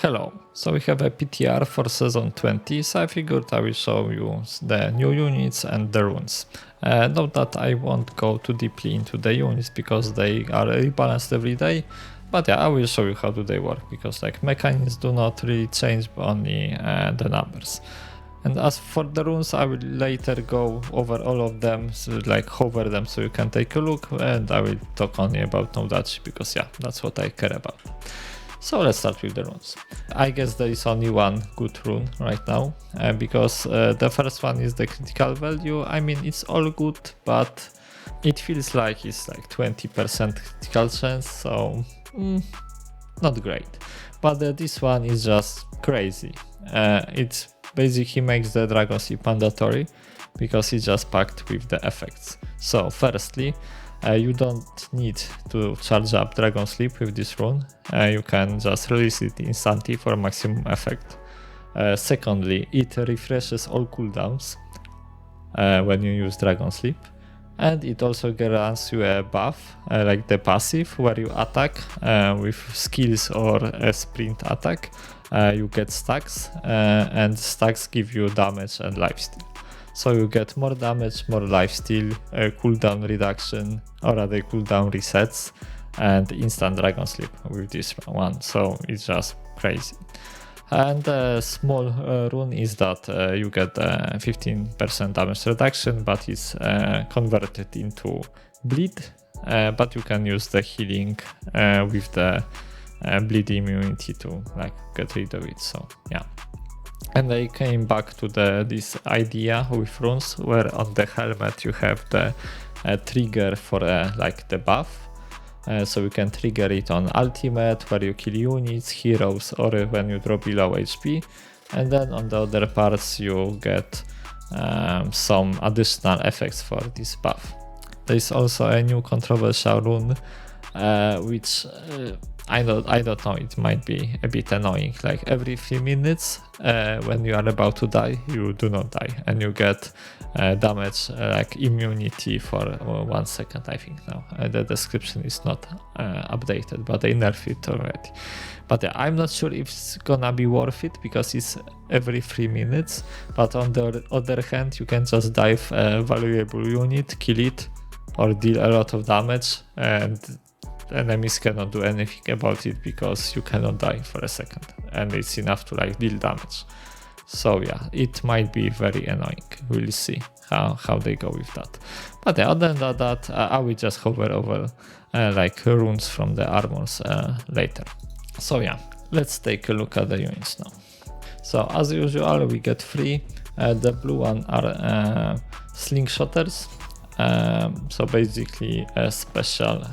Hello, so we have a PTR for season 20, so I figured I will show you the new units and the runes. Note that I won't go too deeply into the units because they are rebalanced every day, but yeah, I will show you how do they work because like mechanics do not really change, only the numbers. And as for the runes, I will later go over all of them, so like hover them so you can take a look, and I will talk only about Nodachi because yeah, that's what I care about. So let's start with the runes. I guess there is only one good rune right now, because the first one is the critical value. I mean, it's all good, but it feels like it's like 20% critical chance, so not great. But this one is just crazy. It basically makes the Dragon Sleep mandatory because it's just packed with the effects. So firstly, you don't need to charge up Dragon Sleep with this rune. You can just release it instantly for maximum effect. Secondly, it refreshes all cooldowns when you use Dragon Sleep. And it also grants you a buff, like the passive, where you attack with skills or a sprint attack. You get stacks, and stacks give you damage and lifesteal. So you get more damage, more lifesteal, cooldown reduction, or rather cooldown resets, and instant Dragon Sleep with this one. So it's just crazy. And the small rune is that you get 15% damage reduction, but it's converted into bleed. But you can use the healing with the bleed immunity to like get rid of it. So yeah. And I came back to this idea with runes, where on the helmet you have the trigger for like the buff. So you can trigger it on ultimate, where you kill units, heroes, or when you drop below HP. And then on the other parts you get some additional effects for this buff. There is also a new controversial rune, which I don't know, it might be a bit annoying. Like every 3 minutes when you are about to die, you do not die, and you get damage like immunity for 1 second, I think now. The description is not updated, but they nerfed it already. But yeah, I'm not sure if it's gonna be worth it because it's every 3 minutes, but on the other hand, you can just dive a valuable unit, kill it, or deal a lot of damage, and enemies cannot do anything about it because you cannot die for a second, and it's enough to like deal damage. So yeah, it might be very annoying. We'll see how they go with that. But yeah, other than that, I will just hover over like runes from the armors later. So yeah, let's take a look at the units now. So as usual, we get 3. The blue one are slingshotters. So basically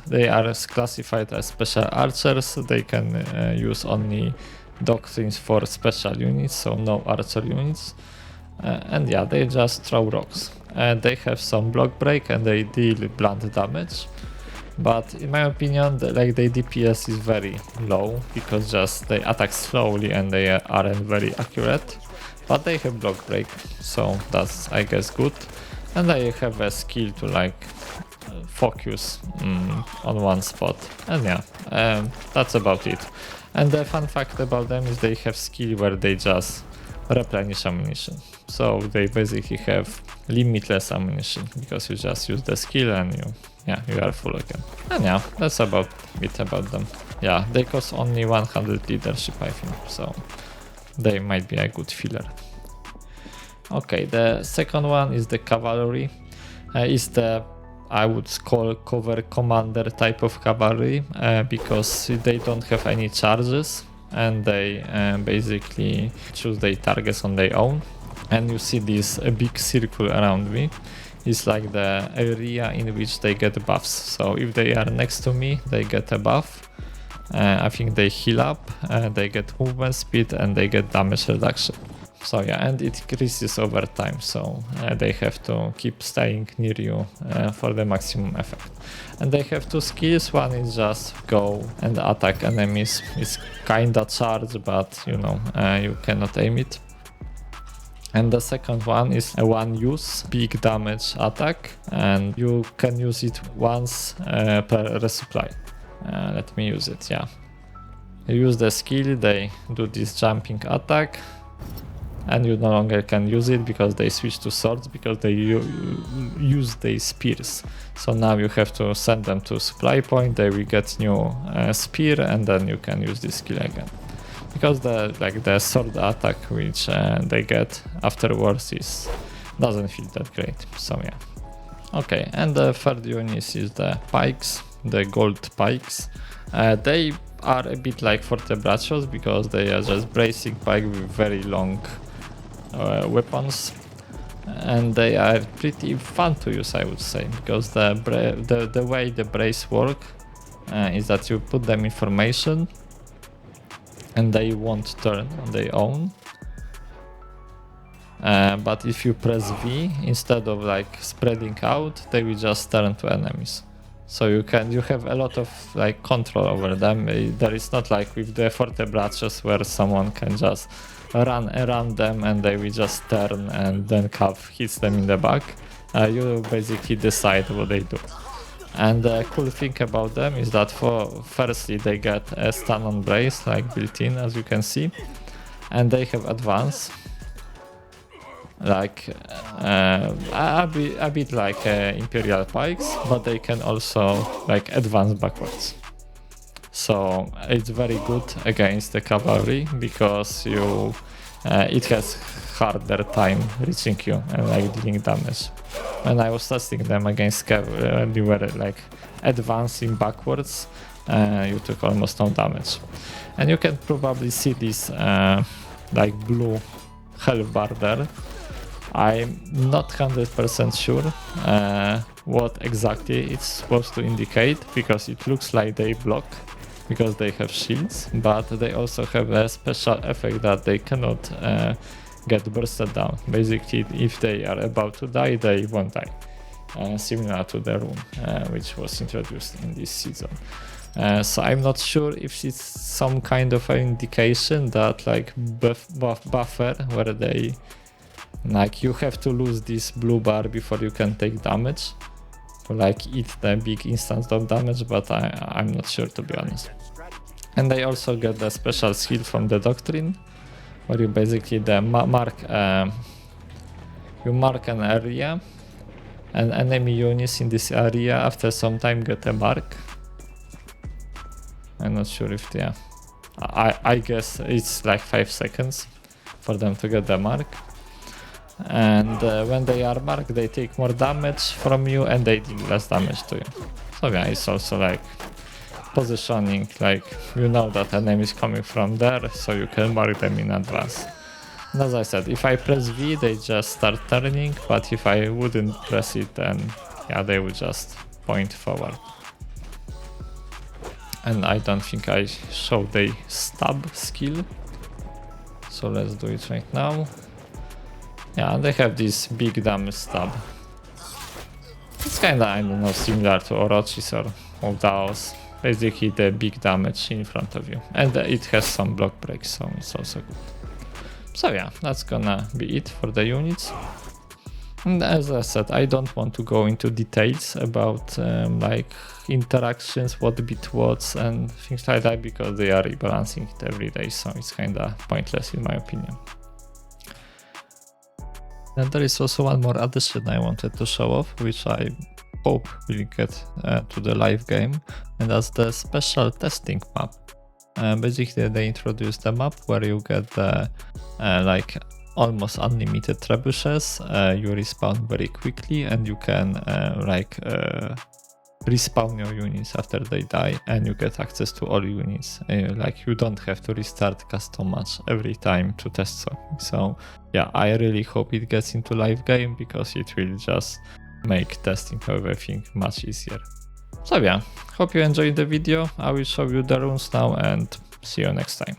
they are classified as special archers. They can use only doctrines for special units, so no archer units. And yeah, they just throw rocks. They have some block break and they deal blunt damage. But in my opinion, like their DPS is very low because just they attack slowly and they aren't very accurate. But they have block break, so that's I guess good. And they have a skill to like focus on one spot, and yeah, that's about it. And the fun fact about them is they have skill where they just replenish ammunition. So they basically have limitless ammunition because you just use the skill and you are full again. And yeah, that's about it about them. Yeah, they cost only 100 leadership, I think, so they might be a good filler. Okay, the second one is the Cavalry. Is the, I would call, cover commander type of cavalry because they don't have any charges and they basically choose their targets on their own. And you see this big circle around me. It's like the area in which they get buffs. So if they are next to me, they get a buff. I think they heal up, they get movement speed, and they get damage reduction. So yeah, and it increases over time, so they have to keep staying near you for the maximum effect. And they have 2 skills. One is just go and attack enemies. It's kinda charged, but you know, you cannot aim it. And the second one is a one use big damage attack, and you can use it once per resupply. Let me use it, yeah. You use the skill, they do this jumping attack, and you no longer can use it because they switch to swords because they use their spears. So now you have to send them to supply point, they will get new spear, and then you can use this skill again. Because the sword attack which they get afterwards doesn't feel that great. So yeah. Okay, and the third unit is the pikes, the gold pikes. They are a bit like Fortebraccios because they are just bracing pike with very long weapons, and they are pretty fun to use, I would say, because the way the brace work is that you put them in formation and they won't turn on their own. But if you press V instead of like spreading out, they will just turn to enemies. So you have a lot of like control over them. There is not like with the Fortebraccios where someone can just run around them and they will just turn and then Cav hits them in the back. You basically decide what they do. And the cool thing about them is that firstly they get a stun on brace like built in, as you can see, and they have advance, like a bit like Imperial pikes, but they can also like advance backwards. So it's very good against the cavalry because it has harder time reaching you and like dealing damage. When I was testing them against cavalry, you were like advancing backwards, you took almost no damage. And you can probably see this like blue health bar there. I'm not 100% sure what exactly it's supposed to indicate, because it looks like they block because they have shields, but they also have a special effect that they cannot get bursted down. Basically, if they are about to die, they won't die, similar to the rune which was introduced in this season. So I'm not sure if it's some kind of an indication that like buffer where they like you have to lose this blue bar before you can take damage to like eat the big instance of damage, but I'm not sure, to be honest. And they also get the special skill from the doctrine where you basically mark an area, and enemy units in this area after some time get a mark. I'm not sure if I guess it's like 5 seconds for them to get the mark. And when they are marked, they take more damage from you and they deal less damage to you. So yeah, it's also like positioning, like you know that enemy is coming from there, so you can mark them in advance. And as I said, if I press V, they just start turning, but if I wouldn't press it, then yeah, they would just point forward. And I don't think I showed the stab skill, so let's do it right now. Yeah, they have this big damage stab. It's kinda, I don't know, similar to Orochis or Odaos. Basically the big damage in front of you. And it has some block breaks, so it's also good. So yeah, that's gonna be it for the units. And as I said, I don't want to go into details about like interactions, what bit what and things like that, because they are rebalancing it every day, so it's kinda pointless in my opinion. And there is also one more addition I wanted to show off, which I hope will get to the live game, and that's the special testing map. Basically they introduced a map where you get the like almost unlimited trebuchets, you respawn very quickly, and you can respawn your units after they die, and you get access to all units. Like you don't have to restart custom match every time to test something. So yeah, I really hope it gets into live game, because it will just make testing everything much easier. So yeah, hope you enjoyed the video. I will show you the runes now, and see you next time.